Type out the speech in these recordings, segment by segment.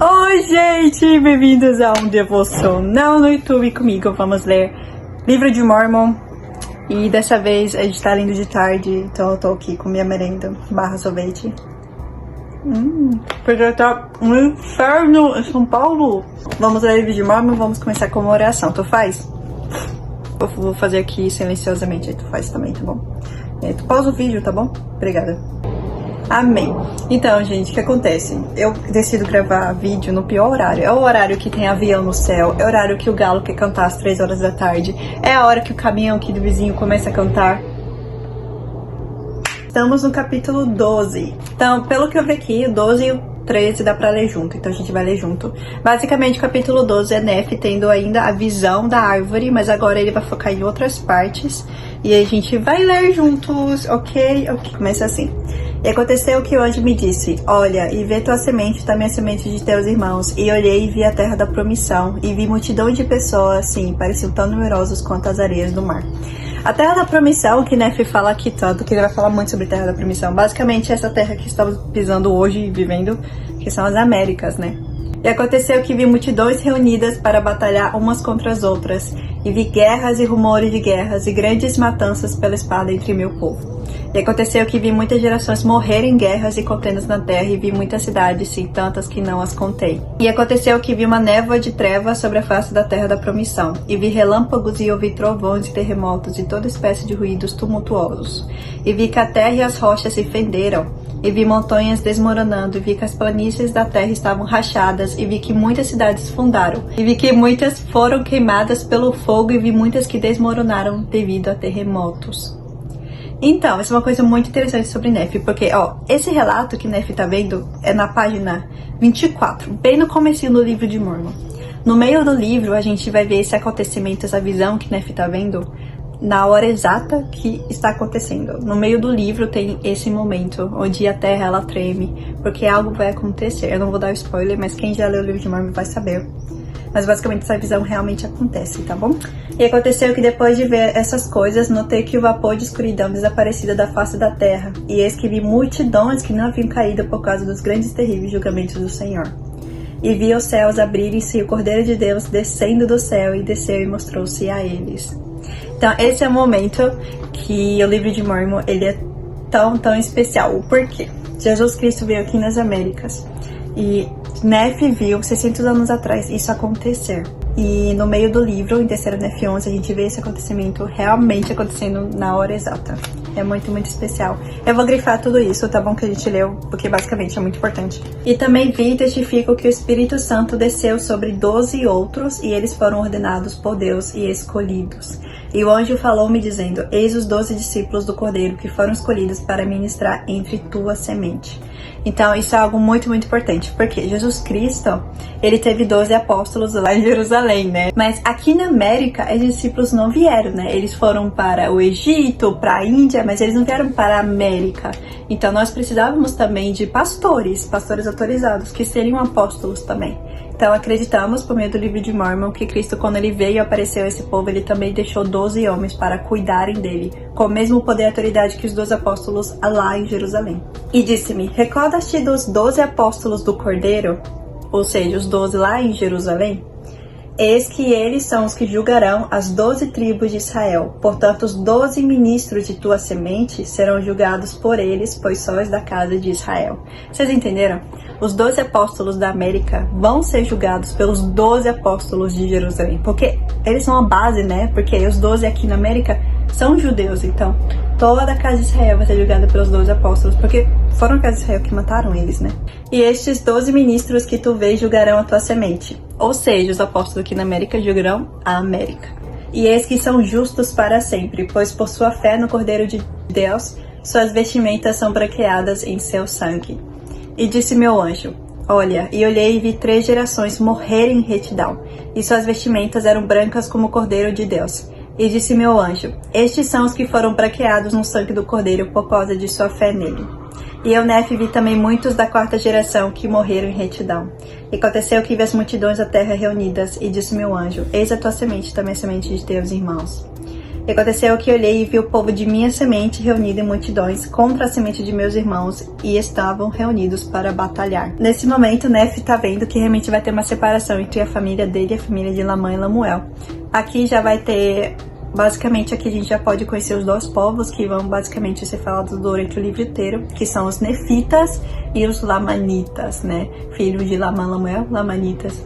Oi, gente! Bem-vindos a um devocional no YouTube comigo. Vamos ler Livro de Mormon. E dessa vez a gente tá lendo de tarde, então eu tô aqui com minha merenda / sorvete. Porque tá um inferno em São Paulo. Vamos ler Livro de Mormon, vamos começar com uma oração. Tu faz? Eu vou fazer aqui silenciosamente, aí tu faz também, tá bom? Tu pausa o vídeo, tá bom? Obrigada. Amém. Então, gente, o que acontece? Eu decido gravar vídeo no pior horário. É o horário que tem avião no céu, é o horário que o galo quer cantar às 3 horas da tarde, é a hora que o caminhão aqui do vizinho começa a cantar. Estamos no capítulo 12. Então, pelo que eu vi aqui, o 12 e o 13 dá pra ler junto, então a gente vai ler junto. Basicamente, o capítulo 12 é Nefe tendo ainda a visão da árvore, mas agora ele vai focar em outras partes. E a gente vai ler juntos, ok? Começa assim. E aconteceu que o anjo me disse: olha, e vê tua semente, também a semente de teus irmãos. E olhei e vi a terra da promissão, e vi multidão de pessoas, sim, pareciam tão numerosos quanto as areias do mar. A terra da promissão, que Nefe fala aqui tanto, que ele vai falar muito sobre a terra da promissão, basicamente essa terra que estamos pisando hoje e vivendo, que são as Américas, né? E aconteceu que vi multidões reunidas para batalhar umas contra as outras, e vi guerras e rumores de guerras, e grandes matanças pela espada entre meu povo. E aconteceu que vi muitas gerações morrerem em guerras e contendas na terra, e vi muitas cidades, sim, tantas que não as contei. E aconteceu que vi uma névoa de trevas sobre a face da terra da promissão, e vi relâmpagos e ouvi trovões e terremotos e toda espécie de ruídos tumultuosos. E vi que a terra e as rochas se fenderam, e vi montanhas desmoronando, e vi que as planícies da terra estavam rachadas, e vi que muitas cidades fundaram, e vi que muitas foram queimadas pelo fogo, e vi muitas que desmoronaram devido a terremotos. Então, essa é uma coisa muito interessante sobre Nefe, porque, esse relato que Nefe tá vendo é na página 24, bem no comecinho do livro de Mormon. No meio do livro, a gente vai ver esse acontecimento, essa visão que Nefe tá vendo, na hora exata que está acontecendo. No meio do livro tem esse momento, onde a terra, ela treme, porque algo vai acontecer. Eu não vou dar spoiler, mas quem já leu o livro de Mormon vai saber. Mas basicamente essa visão realmente acontece, tá bom? E aconteceu que depois de ver essas coisas, notei que o vapor de escuridão desaparecida da face da terra, e eis que vi multidões que não haviam caído por causa dos grandes e terríveis julgamentos do Senhor. E vi os céus abrirem-se e o Cordeiro de Deus descendo do céu, e desceu e mostrou-se a eles. Então esse é o momento que o livro de Mormon, ele é tão especial. O porquê? Jesus Cristo veio aqui nas Américas, e Nefe viu 600 anos atrás isso acontecer. E no meio do livro, em 3º Nefe 11, a gente vê esse acontecimento realmente acontecendo na hora exata. É muito especial. Eu vou grifar tudo isso, tá bom, que a gente leu, porque basicamente é muito importante. E também vi e testifico que o Espírito Santo desceu sobre 12 outros, e eles foram ordenados por Deus e escolhidos. E o anjo falou-me dizendo: eis os 12 discípulos do Cordeiro que foram escolhidos para ministrar entre tua semente. Então isso é algo muito importante, porque Jesus Cristo, ele teve 12 apóstolos lá em Jerusalém, né? Mas aqui na América, os discípulos não vieram, né? Eles foram para o Egito, para a Índia, mas eles não vieram para a América. Então nós precisávamos também de pastores autorizados, que seriam apóstolos também. Então acreditamos, por meio do livro de Mormon, que Cristo, quando ele veio e apareceu a esse povo, ele também deixou 12 homens para cuidarem dele, com o mesmo poder e autoridade que os 12 apóstolos lá em Jerusalém. E disse-me: recordas-te dos 12 apóstolos do Cordeiro, ou seja, os 12 lá em Jerusalém? Eis que eles são os que julgarão as 12 tribos de Israel. Portanto, os 12 ministros de tua semente serão julgados por eles, pois sois da casa de Israel. Vocês entenderam? Os 12 apóstolos da América vão ser julgados pelos 12 apóstolos de Jerusalém. Porque eles são a base, né? Porque os 12 aqui na América são judeus. Então, toda a casa de Israel vai ser julgada pelos 12 apóstolos. Porque foram a casa de Israel que mataram eles, né? E estes 12 ministros que tu vês julgarão a tua semente. Ou seja, os apóstolos aqui na América julgarão a América. E eis que são justos para sempre, pois por sua fé no Cordeiro de Deus, suas vestimentas são branqueadas em seu sangue. E disse meu anjo: olha, e olhei e vi 3 gerações morrerem em retidão, e suas vestimentas eram brancas como o Cordeiro de Deus. E disse meu anjo: estes são os que foram branqueados no sangue do Cordeiro por causa de sua fé nele. E eu, Nefe, vi também muitos da 4ª geração que morreram em retidão. E aconteceu que vi as multidões da terra reunidas, e disse meu anjo: eis a tua semente, também a semente de teus irmãos. E aconteceu que olhei e vi o povo de minha semente reunido em multidões contra a semente de meus irmãos e estavam reunidos para batalhar. Nesse momento, Nefe tá vendo que realmente vai ter uma separação entre a família dele e a família de Lamã e Lamuel. Aqui já vai ter... Basicamente, aqui a gente já pode conhecer os dois povos que vão basicamente ser falados durante o livro inteiro, que são os Nefitas e os Lamanitas, né? Filhos de Lamã, Lamuel, Lamanitas.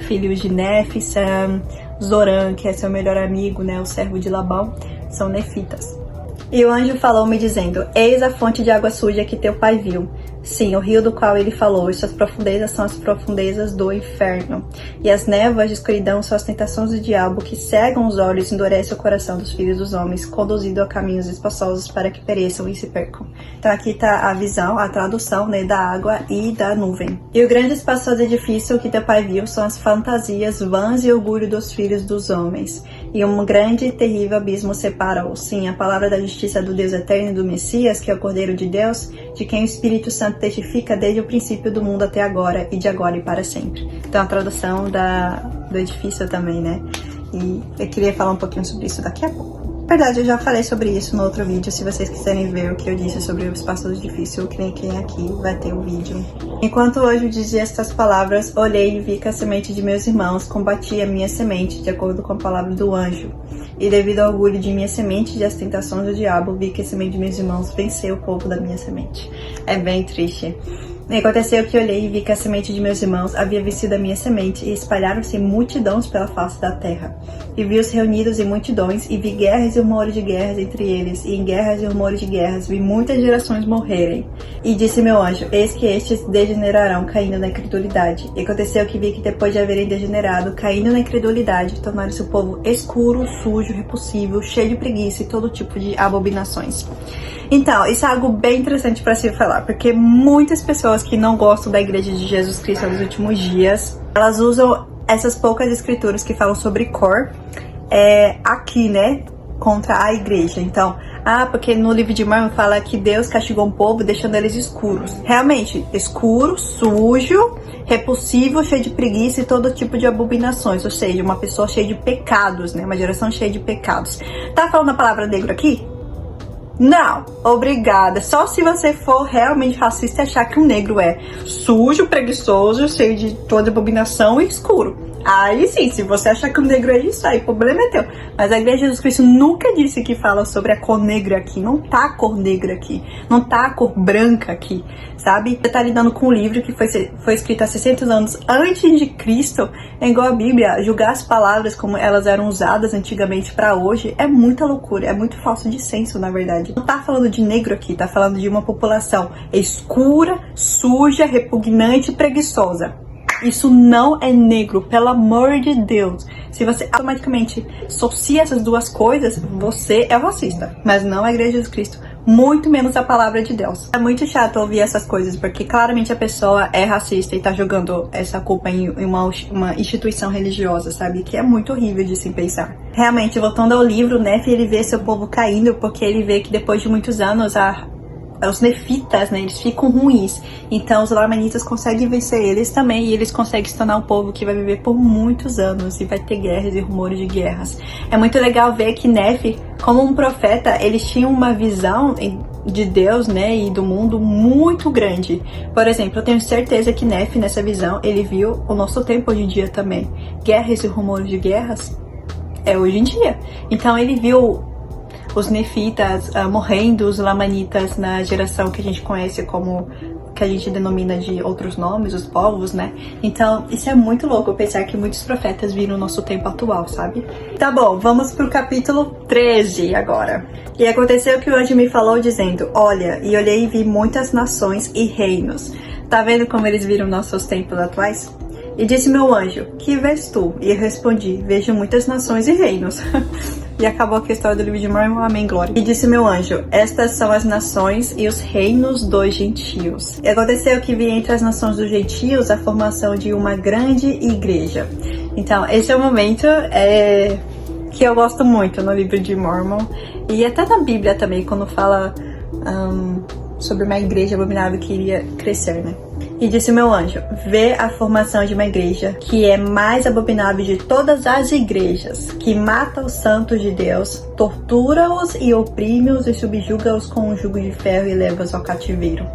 Filhos de Nefe, Sam, Zoram, que é seu melhor amigo, né? O servo de Labão, são Nefitas. E o anjo falou me dizendo, eis a fonte de água suja que teu pai viu. Sim, o rio do qual ele falou, e suas profundezas são as profundezas do inferno. E as névoas de escuridão são as tentações do diabo, que cegam os olhos e endurecem o coração dos filhos dos homens, conduzido a caminhos espaçosos para que pereçam e se percam. Então aqui está a visão, a tradução, né, da água e da nuvem. E o grande espaçoso edifício que teu pai viu são as fantasias vãs e orgulho dos filhos dos homens. E um grande e terrível abismo separa-os. Sim, a palavra da justiça do Deus eterno e do Messias, que é o Cordeiro de Deus, de quem o Espírito Santo testifica desde o princípio do mundo até agora, e de agora e para sempre. Então a tradução do edifício também, né? E eu queria falar um pouquinho sobre isso daqui a pouco. Na verdade, eu já falei sobre isso no outro vídeo. Se vocês quiserem ver o que eu disse sobre o espaço do edifício, cliquem aqui, vai ter o vídeo. Enquanto hoje dizia estas palavras, olhei e vi que a semente de meus irmãos combatia a minha semente, de acordo com a palavra do anjo. E devido ao orgulho de minha semente e às tentações do diabo, vi que a semente de meus irmãos venceu o povo da minha semente. É bem triste. E aconteceu que olhei e vi que a semente de meus irmãos havia vencido a minha semente, e espalharam-se multidões pela face da terra. E vi-os reunidos em multidões, e vi guerras e rumores de guerras entre eles, e em guerras e rumores de guerras vi muitas gerações morrerem. E disse meu anjo, eis que estes degenerarão, caindo na incredulidade. E aconteceu que vi que depois de haverem degenerado, caindo na incredulidade, tornaram-se o povo escuro, sujo, repulsivo, cheio de preguiça e todo tipo de abominações. Então, isso é algo bem interessante para se falar, porque muitas pessoas que não gostam da Igreja de Jesus Cristo nos últimos dias, elas usam essas poucas escrituras que falam sobre cor, aqui, né, contra a Igreja. Então, porque no livro de Mormon fala que Deus castigou um povo deixando eles escuros. Realmente, escuro, sujo, repulsivo, cheio de preguiça e todo tipo de abominações, ou seja, uma pessoa cheia de pecados, né, uma geração cheia de pecados. Tá falando a palavra negro aqui? Não, obrigada. Só se você for realmente racista e achar que o negro é sujo, preguiçoso, cheio de toda abominação e escuro. Aí sim, se você achar que o negro é isso, aí o problema é teu. Mas a Igreja de Jesus Cristo nunca disse que fala sobre a cor negra aqui. Não tá a cor negra aqui. Não tá a cor branca aqui, sabe? Você tá lidando com um livro que foi escrito há 600 anos antes de Cristo. É igual a Bíblia. Julgar as palavras como elas eram usadas antigamente pra hoje é muita loucura. É muito falso de senso, na verdade. Não tá falando de negro aqui. Tá falando de uma população escura, suja, repugnante e preguiçosa. Isso não é negro, pelo amor de Deus. Se você automaticamente associa essas duas coisas, você é racista. Mas não a Igreja de Jesus Cristo, muito menos a palavra de Deus. É muito chato ouvir essas coisas, porque claramente a pessoa é racista e tá jogando essa culpa em uma instituição religiosa, sabe? Que é muito horrível de se pensar. Realmente, voltando ao livro, Nefe, ele vê seu povo caindo, porque ele vê que depois de muitos anos os nefitas, né, eles ficam ruins. Então os lamanitas conseguem vencer eles também, e eles conseguem se tornar um povo que vai viver por muitos anos e vai ter guerras e rumores de guerras. É muito legal ver que Nefe, como um profeta, eles tinham uma visão de Deus, né, e do mundo muito grande. Por exemplo, eu tenho certeza que Nefe, nessa visão, ele viu o nosso tempo hoje em dia também. Guerras e rumores de guerras é hoje em dia. Então ele viu os nefitas morrendo, os lamanitas na geração que a gente conhece como, que a gente denomina de outros nomes, os povos, né? Então, isso é muito louco pensar que muitos profetas viram o nosso tempo atual, sabe? Tá bom, vamos pro capítulo 13 agora. E aconteceu que o anjo me falou dizendo, olha, e olhei e vi muitas nações e reinos. Tá vendo como eles viram nossos tempos atuais? E disse meu anjo, que vês tu? E eu respondi, vejo muitas nações e reinos. E acabou aqui a história do livro de Mormon, amém, glória. E disse meu anjo, estas são as nações e os reinos dos gentios. E aconteceu que vi entre as nações dos gentios a formação de uma grande igreja. Então, esse é o momento que eu gosto muito no livro de Mormon. E até na Bíblia também, quando fala sobre uma igreja abominável que iria crescer, né? E disse meu anjo, vê a formação de uma igreja, que é mais abominável de todas as igrejas, que mata os santos de Deus, tortura-os e oprime-os e subjuga-os com um jugo de ferro e leva-os ao cativeiro.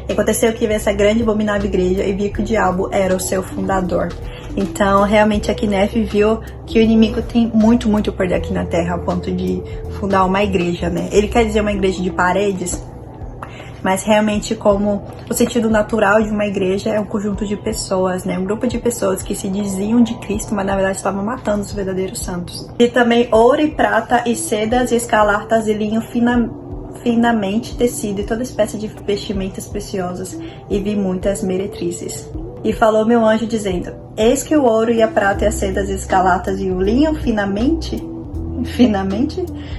E aconteceu que vi essa grande e abominável igreja e vi que o diabo era o seu fundador. Então, realmente aqui Nefe viu que o inimigo tem muito poder aqui na Terra, a ponto de fundar uma igreja, né? Ele quer dizer uma igreja de paredes, mas realmente como o sentido natural de uma igreja é um conjunto de pessoas, né? Um grupo de pessoas que se diziam de Cristo, mas na verdade estavam matando os verdadeiros santos. E também ouro e prata e sedas e escarlatas e linho finamente tecido e toda espécie de vestimentas preciosas, e vi muitas meretrizes. E falou meu anjo dizendo, eis que o ouro e a prata e as sedas e escarlatas e o linho finamente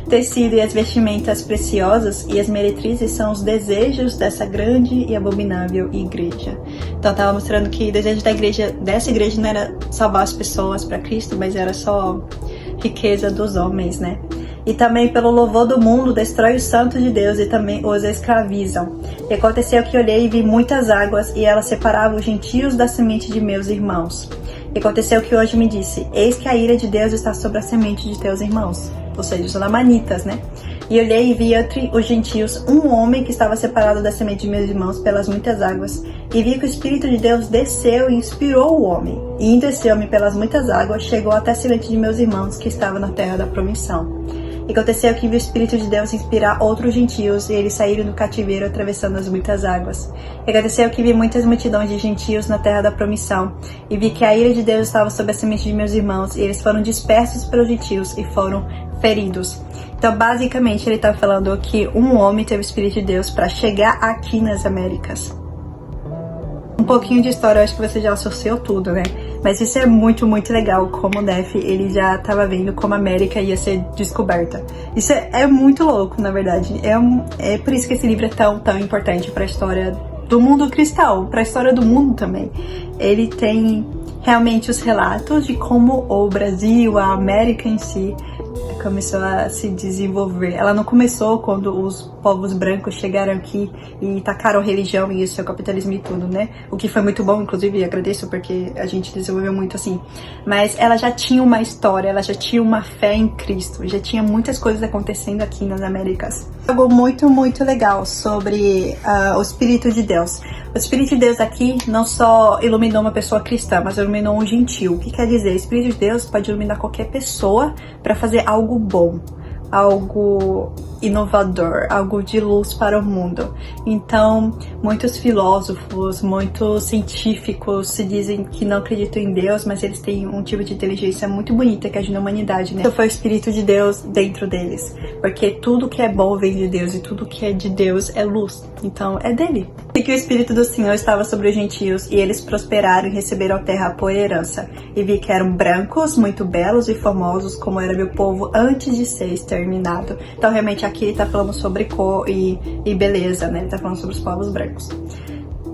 tecido e as vestimentas preciosas e as meretrizes são os desejos dessa grande e abominável igreja. Então estava mostrando que o desejo dessa igreja não era salvar as pessoas para Cristo, mas era só riqueza dos homens, né? E também pelo louvor do mundo destrói os santos de Deus e também os escravizam. E aconteceu que olhei e vi muitas águas, e elas separavam os gentios da semente de meus irmãos. E aconteceu que o anjo me disse, eis que a ira de Deus está sobre a semente de teus irmãos, ou seja, os lamanitas, né? E olhei e vi entre os gentios um homem que estava separado da semente de meus irmãos pelas muitas águas, e vi que o Espírito de Deus desceu e inspirou o homem. E indo esse homem pelas muitas águas, chegou até a semente de meus irmãos que estava na terra da promissão. E aconteceu que vi o Espírito de Deus inspirar outros gentios, e eles saíram do cativeiro atravessando as muitas águas. E aconteceu que vi muitas multidões de gentios na terra da promissão, e vi que a ira de Deus estava sobre a semente de meus irmãos, e eles foram dispersos pelos gentios e foram feridos. Então, basicamente, ele está falando que um homem teve o Espírito de Deus para chegar aqui nas Américas. Um pouquinho de história, eu acho que você já associou tudo, né? Mas isso é muito legal, como o Nefe, ele já estava vendo como a América ia ser descoberta. Isso é muito louco, na verdade. É por isso que esse livro é tão importante para a história do mundo cristão, para a história do mundo também. Ele tem realmente os relatos de como o Brasil, a América em si, começou a se desenvolver. Ela não começou quando os povos brancos chegaram aqui e tacaram religião e isso, o capitalismo e tudo, né? O que foi muito bom, inclusive, e agradeço porque a gente desenvolveu muito assim. Mas ela já tinha uma história, ela já tinha uma fé em Cristo, já tinha muitas coisas acontecendo aqui nas Américas. Algo muito legal sobre o Espírito de Deus. O Espírito de Deus aqui não só iluminou uma pessoa cristã, mas iluminou um gentil. O que quer dizer? O Espírito de Deus pode iluminar qualquer pessoa para fazer algo bom, algo inovador, algo de luz para o mundo. Então, muitos filósofos, muitos científicos se dizem que não acreditam em Deus, mas eles têm um tipo de inteligência muito bonita que ajuda a humanidade, né? Então foi o Espírito de Deus dentro deles, porque tudo que é bom vem de Deus e tudo que é de Deus é luz, então é dele. E que o Espírito do Senhor estava sobre os gentios, e eles prosperaram e receberam a terra por herança. E vi que eram brancos, muito belos e formosos, como era meu povo antes de ser exterminado. Então realmente aqui ele tá falando sobre cor e beleza, né? Ele tá falando sobre os povos brancos.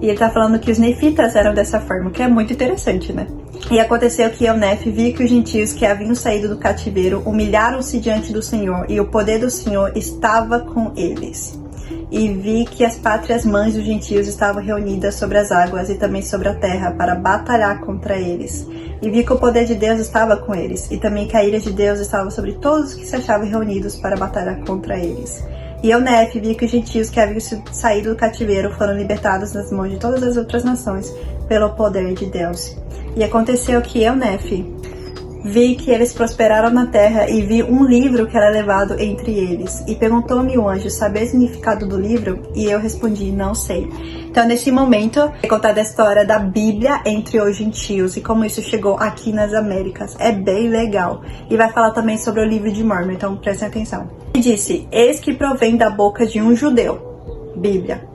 E ele tá falando que os nefitas eram dessa forma, que é muito interessante, né? E aconteceu que eu, Nefe, vi que os gentios que haviam saído do cativeiro humilharam-se diante do Senhor, e o poder do Senhor estava com eles. E vi que as pátrias mães dos gentios estavam reunidas sobre as águas e também sobre a terra para batalhar contra eles. E vi que o poder de Deus estava com eles, e também que a ira de Deus estava sobre todos os que se achavam reunidos para batalhar contra eles. E eu, Nefe, vi que os gentios que haviam saído do cativeiro foram libertados das mãos de todas as outras nações pelo poder de Deus. E aconteceu que eu, Nefe, vi que eles prosperaram na terra, e vi um livro que era levado entre eles. E perguntou-me o anjo, saber o significado do livro? E eu respondi, não sei. Então, nesse momento, é contada a história da Bíblia entre os gentios e como isso chegou aqui nas Américas. É bem legal. E vai falar também sobre o livro de Mórmon, então prestem atenção. E disse, eis que provém da boca de um judeu. Bíblia.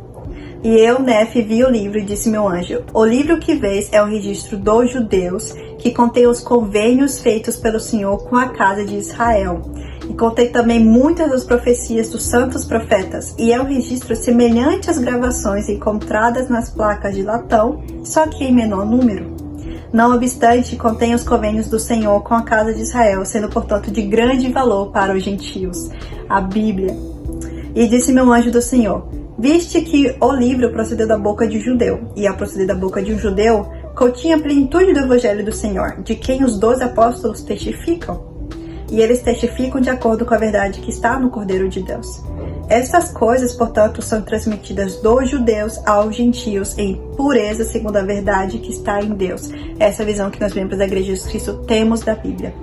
E eu, Nefe, vi o livro e disse meu anjo, o livro que vês é o registro dos judeus, que contém os convênios feitos pelo Senhor com a casa de Israel. E contém também muitas das profecias dos santos profetas, e é um registro semelhante às gravações encontradas nas placas de latão, só que em menor número. Não obstante, contém os convênios do Senhor com a casa de Israel, sendo portanto de grande valor para os gentios. A Bíblia. E disse meu anjo do Senhor, Viste que o livro procedeu da boca de um judeu, e ao proceder da boca de um judeu, continha a plenitude do evangelho do Senhor, de quem os 12 apóstolos testificam. E eles testificam de acordo com a verdade que está no Cordeiro de Deus. Estas coisas, portanto, são transmitidas dos judeus aos gentios em pureza segundo a verdade que está em Deus. Essa é a visão que nós membros da Igreja de Jesus Cristo temos da Bíblia.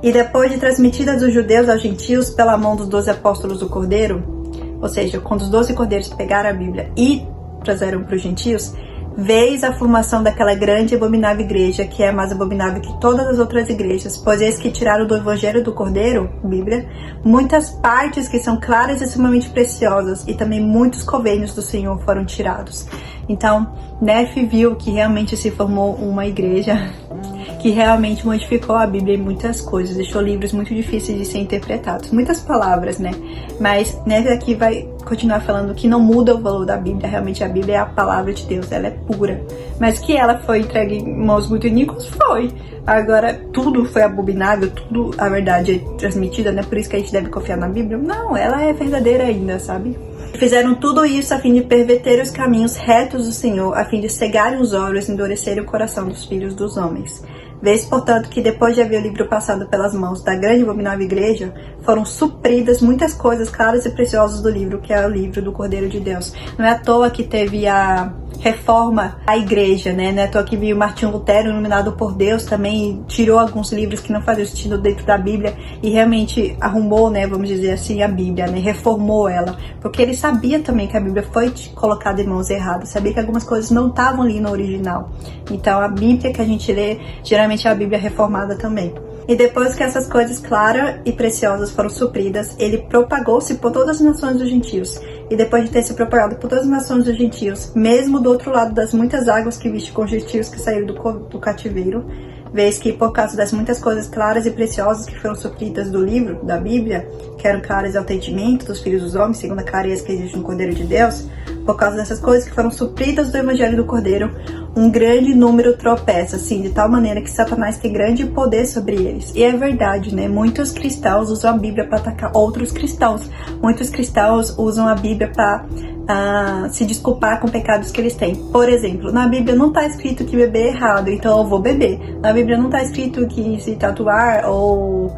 E depois de transmitidas dos judeus aos gentios pela mão dos 12 apóstolos do Cordeiro, ou seja, quando os 12 cordeiros pegaram a Bíblia e trouxeram para os gentios, veis a formação daquela grande e abominável igreja, que é mais abominável que todas as outras igrejas, pois eis que tiraram do Evangelho do Cordeiro, Bíblia, muitas partes que são claras e sumamente preciosas, e também muitos convênios do Senhor foram tirados. Então, Nefe viu que realmente se formou uma igreja que realmente modificou a Bíblia em muitas coisas, deixou livros muito difíceis de ser interpretados, muitas palavras, né? Mas Nefe aqui vai continuar falando que não muda o valor da Bíblia, realmente a Bíblia é a palavra de Deus, ela é pura. Mas que ela foi entregue em mãos muito iníquas, foi. Agora, tudo foi abominável, tudo a verdade é transmitida, né? Por isso que a gente deve confiar na Bíblia? Não, ela é verdadeira ainda, sabe? Fizeram tudo isso a fim de perverter os caminhos retos do Senhor, a fim de cegarem os olhos e endurecerem o coração dos filhos dos homens. Vês, portanto, que depois de haver o livro passado pelas mãos da grande e abominável igreja, foram supridas muitas coisas claras e preciosas do livro, que é o livro do Cordeiro de Deus. Não é à toa que teve a reforma da igreja, né? Não é à toa que viu Martinho Lutero, iluminado por Deus, também tirou alguns livros que não faziam sentido dentro da Bíblia e realmente arrumou, né, vamos dizer assim, a Bíblia, né? Reformou ela, porque ele sabia também que a Bíblia foi colocada em mãos erradas, sabia que algumas coisas não estavam ali no original. Então a Bíblia que a gente lê, geralmente é a Bíblia reformada também. E depois que essas coisas claras e preciosas foram supridas, ele propagou-se por todas as nações dos gentios. E depois de ter se propagado por todas as nações dos gentios, mesmo do outro lado das muitas águas que viste com os gentios que saíram do cativeiro, vês que por causa das muitas coisas claras e preciosas que foram supridas do livro, da Bíblia, que eram claras ao entendimento dos filhos dos homens, segundo a clareza que existe no Cordeiro de Deus, por causa dessas coisas que foram supridas do Evangelho do Cordeiro, um grande número tropeça, assim, de tal maneira que Satanás tem grande poder sobre eles. E é verdade, né? Muitos cristãos usam a Bíblia para atacar outros cristãos. Muitos cristãos usam a Bíblia para se desculpar com pecados que eles têm. Por exemplo, na Bíblia não está escrito que beber é errado, então eu vou beber. Na Bíblia não está escrito que se tatuar ou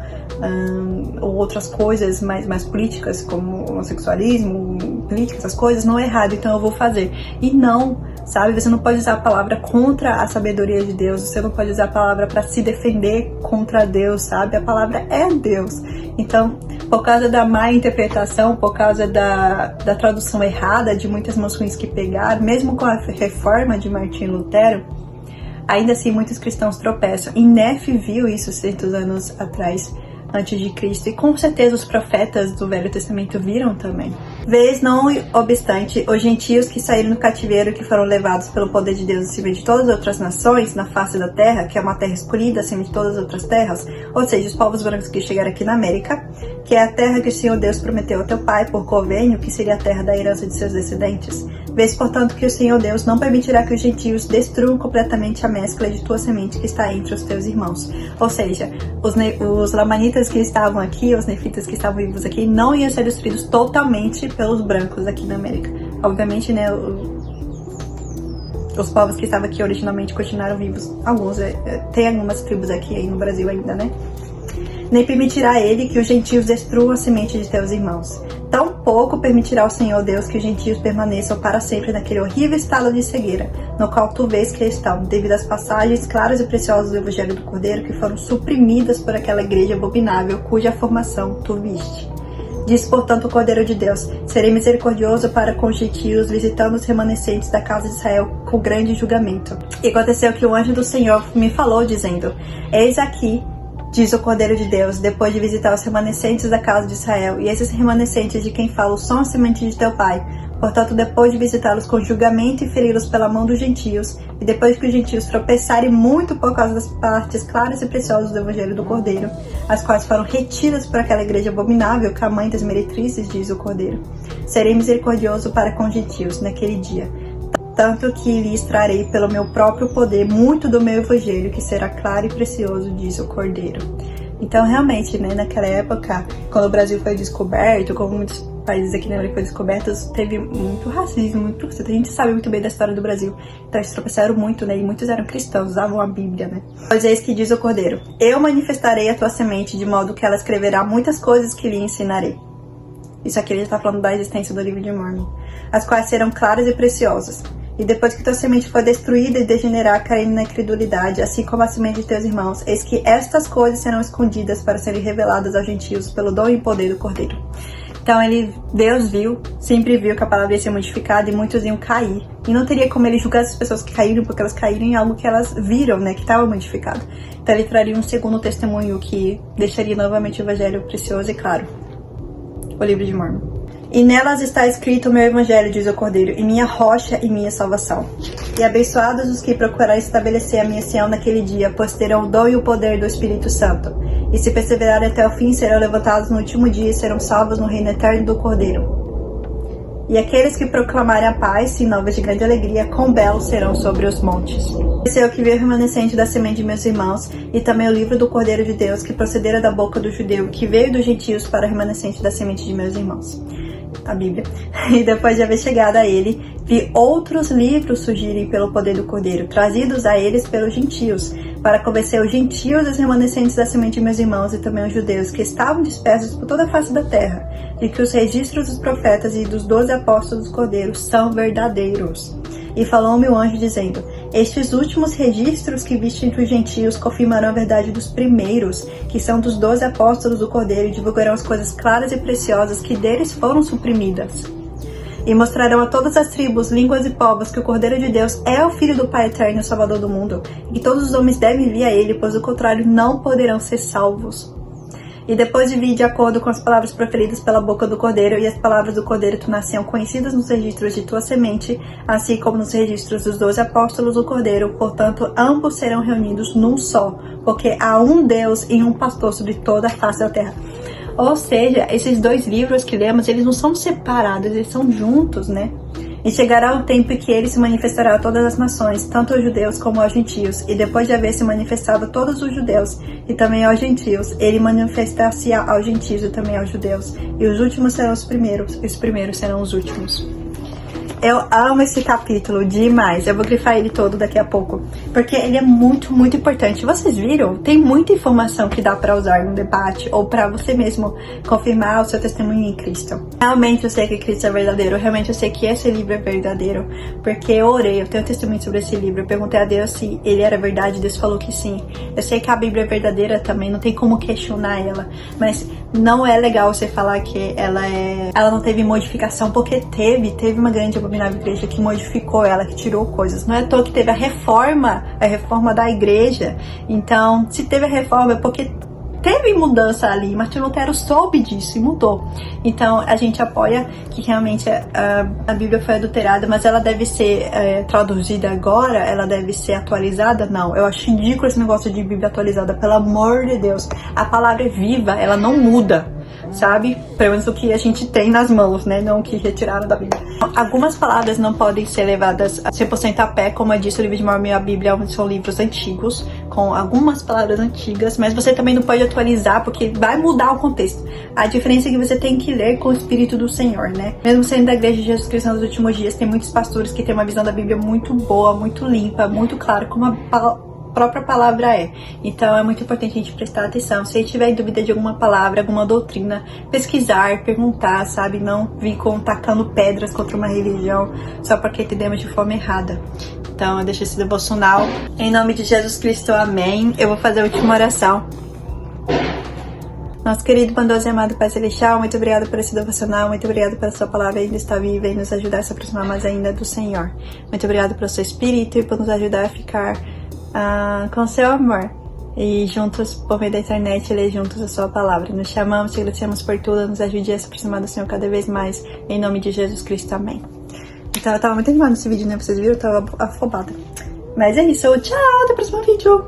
outras coisas mais políticas, como homossexualismo, política, essas coisas, não é errado, então eu vou fazer. E não, sabe? Você não pode usar a palavra contra a sabedoria de Deus, você não pode usar a palavra para se defender contra Deus, sabe? A palavra é Deus. Então, por causa da má interpretação, por causa da tradução errada de muitas mãos ruins que pegaram, mesmo com a reforma de Martinho Lutero, ainda assim muitos cristãos tropeçam. E Nefe viu isso 600 anos atrás, antes de Cristo, e com certeza os profetas do Velho Testamento viram também. Vês, não obstante, os gentios que saíram do cativeiro, que foram levados pelo poder de Deus acima de todas as outras nações na face da terra, que é uma terra escolhida acima de todas as outras terras, ou seja, os povos brancos que chegaram aqui na América, que é a terra que o Senhor Deus prometeu ao teu pai por convênio, que seria a terra da herança de seus descendentes. Vês, portanto, que o Senhor Deus não permitirá que os gentios destruam completamente a mescla de tua semente que está entre os teus irmãos. Ou seja, os lamanitas que estavam aqui, os nefitas que estavam vivos aqui, não iam ser destruídos totalmente pelos brancos aqui na América. Obviamente, né, os povos que estavam aqui originalmente continuaram vivos. Alguns, tem algumas tribos aqui aí no Brasil ainda, né? Nem permitirá ele que os gentios destruam a semente de teus irmãos. Tampouco permitirá o Senhor Deus que os gentios permaneçam para sempre naquele horrível estado de cegueira, no qual tu vês que estão, devido às passagens claras e preciosas do Evangelho do Cordeiro, que foram suprimidas por aquela igreja abominável, cuja formação tu viste. Diz, portanto, o Cordeiro de Deus: serei misericordioso para com os gentios, visitando os remanescentes da casa de Israel com grande julgamento. E aconteceu que o anjo do Senhor me falou, dizendo: eis aqui, diz o Cordeiro de Deus, depois de visitar os remanescentes da casa de Israel, e esses remanescentes de quem falo são a semente de teu pai. Portanto, depois de visitá-los com julgamento e feri-los pela mão dos gentios, e depois que os gentios tropeçarem muito por causa das partes claras e preciosas do Evangelho do Cordeiro, as quais foram retidas por aquela igreja abominável, que a mãe das meretrizes, diz o Cordeiro, serei misericordioso para com os gentios naquele dia, tanto que lhes trarei pelo meu próprio poder muito do meu Evangelho, que será claro e precioso, diz o Cordeiro. Então, realmente, né, naquela época, quando o Brasil foi descoberto, como muitos países aqui na América descobertos, teve muito racismo, muito preconceito. A gente sabe muito bem da história do Brasil. Então eles tropeçaram muito, né? E muitos eram cristãos, usavam a Bíblia, né? Pois é isso que diz o Cordeiro: eu manifestarei a tua semente, de modo que ela escreverá muitas coisas que lhe ensinarei. Isso aqui ele está falando da existência do livro de Mórmon. As quais serão claras e preciosas. E depois que tua semente for destruída e degenerar, caindo na incredulidade, assim como a semente de teus irmãos, eis que estas coisas serão escondidas para serem reveladas aos gentios pelo dom e poder do Cordeiro. Então Deus viu, sempre viu que a palavra ia ser modificada e muitos iam cair. E não teria como ele julgar as pessoas que caíram, porque elas caíram em algo que elas viram, né, que estava modificado. Então ele traria um segundo testemunho que deixaria novamente o evangelho precioso e claro. O livro de Mórmon. E nelas está escrito o meu evangelho, diz o Cordeiro, e minha rocha e minha salvação. E abençoados os que procurarem estabelecer a minha Sião naquele dia, pois terão o dom e o poder do Espírito Santo. E se perseverarem até o fim, serão levantados no último dia e serão salvos no reino eterno do Cordeiro. E aqueles que proclamarem a paz e novas de grande alegria, quão belos serão sobre os montes. Esse é o que veio o remanescente da semente de meus irmãos, e também o livro do Cordeiro de Deus, que procedera da boca do judeu, que veio dos gentios para o remanescente da semente de meus irmãos. A Bíblia. E depois de haver chegado a ele, vi outros livros surgirem pelo poder do Cordeiro, trazidos a eles pelos gentios, para convencer os gentios, os remanescentes da semente de meus irmãos, e também os judeus, que estavam dispersos por toda a face da terra, de que os registros dos profetas e dos 12 apóstolos do Cordeiro são verdadeiros. E falou-me o anjo dizendo: estes últimos registros que viste entre os gentios confirmarão a verdade dos primeiros, que são dos 12 apóstolos do Cordeiro, e divulgarão as coisas claras e preciosas que deles foram suprimidas. E mostrarão a todas as tribos, línguas e povos que o Cordeiro de Deus é o Filho do Pai Eterno e Salvador do mundo, e que todos os homens devem vir a ele, pois do contrário não poderão ser salvos. E depois de vir de acordo com as palavras proferidas pela boca do Cordeiro, e as palavras do Cordeiro tornar-se-ão conhecidas nos registros de tua semente, assim como nos registros dos 12 apóstolos do Cordeiro, portanto, ambos serão reunidos num só, porque há um Deus e um pastor sobre toda a face da terra. Ou seja, esses dois livros que lemos, eles não são separados, eles são juntos, né? E chegará o tempo em que ele se manifestará a todas as nações, tanto aos judeus como aos gentios. E depois de haver se manifestado a todos os judeus e também aos gentios, ele manifestar-se aos gentios e também aos judeus. E os últimos serão os primeiros, e os primeiros serão os últimos. Eu amo esse capítulo demais. Eu vou grifar ele todo daqui a pouco, porque ele é muito, muito importante. Vocês viram? Tem muita informação que dá pra usar no debate ou pra você mesmo confirmar o seu testemunho em Cristo. Realmente eu sei que Cristo é verdadeiro. Realmente eu sei que esse livro é verdadeiro, porque eu orei, eu tenho testemunho sobre esse livro. Eu perguntei a Deus se ele era verdade, Deus falou que sim. Eu sei que a Bíblia é verdadeira também, não tem como questionar ela, mas não é legal você falar que ela não teve modificação, porque teve uma grande abominável igreja que modificou ela, que tirou coisas. Não é à toa que teve a reforma da igreja. Então, se teve a reforma é porque teve mudança ali. Martinho Lutero soube disso e mudou. Então, a gente apoia que realmente a Bíblia foi adulterada, mas ela deve ser traduzida agora, ela deve ser atualizada? Não, eu acho ridículo esse negócio de Bíblia atualizada, pelo amor de Deus. A palavra é viva, ela não muda, sabe? Pelo menos o que a gente tem nas mãos, né? Não o que retiraram da Bíblia. Algumas palavras não podem ser levadas 100% a pé, como eu disse, o livro de Mórmon e a Bíblia são livros antigos, com algumas palavras antigas, mas você também não pode atualizar, porque vai mudar o contexto. A diferença é que você tem que ler com o Espírito do Senhor, né? Mesmo sendo da Igreja de Jesus Cristo nos últimos dias, tem muitos pastores que têm uma visão da Bíblia muito boa, muito limpa, muito clara, como a própria palavra é. Então é muito importante a gente prestar atenção. Se tiver dúvida de alguma palavra, alguma doutrina, pesquisar, perguntar, sabe? Não vir tacando pedras contra uma religião só porque entendemos de forma errada. Então eu deixo esse devocional. Em nome de Jesus Cristo, amém. Eu vou fazer a última oração. Nosso querido, bondoso e amado Pai Celestial, muito obrigado por esse devocional, muito obrigado pela sua palavra ainda estar viva e nos ajudar a se aproximar mais ainda do Senhor. Muito obrigado pelo seu Espírito e por nos ajudar a ficar com o seu amor e juntos, por meio da internet, ler juntos a sua palavra. Nos chamamos, te agradecemos por tudo, nos ajude a se aproximar do Senhor cada vez mais, em nome de Jesus Cristo, amém. Então eu tava muito animada nesse vídeo, né? Vocês viram? Eu tava afobada. Mas é isso, tchau, até o próximo vídeo.